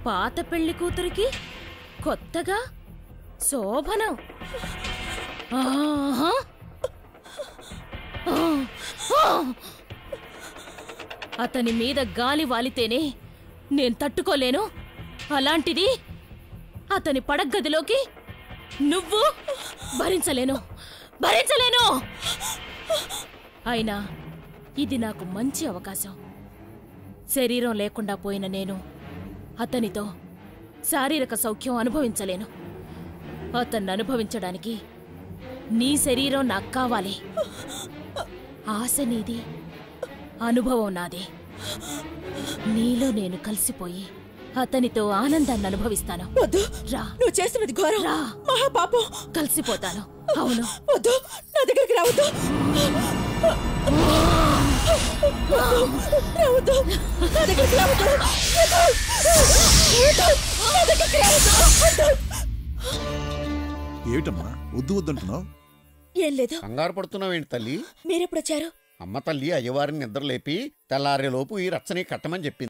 పాత పెళ్లి కూతురికి కొత్తగా శోభనం. అతని మీద గాలి వాలితేనే నేను తట్టుకోలేను. అలాంటిది అతని పడగదిలోకి నువ్వు భరించలేను. అయినా ఇది నాకు మంచి అవకాశం. శరీరం లేకుండా పోయిన నేను అతనితో శారీరక సౌఖ్యం అనుభవించలేను. అతన్ని అనుభవించడానికి నీ శరీరం నాకు కావాలి. ఆశ నీది, అనుభవం నాది. నీలో నేను కలిసిపోయి అతనితో ఆనందాన్ని అనుభవిస్తాను. వద్దు, రా. నువ్వు చేస్తున్నది ఘోరం, మహాపాపం. కలిసిపోతాను. అవును. వద్దు, నా దగ్గరికి రావద్దు. ఏమిటమ్మా వద్దు వద్దంటున్నావు? ఏం లేదు. కంగారు పడుతున్నావేంటి తల్లి? మీరెప్పుడొచ్చారు? అమ్మ తల్లి అయ్యవారిని నిద్రలేపి తెల్లారేలోపు ఈ రచ్చని కట్టమని చెప్పింది.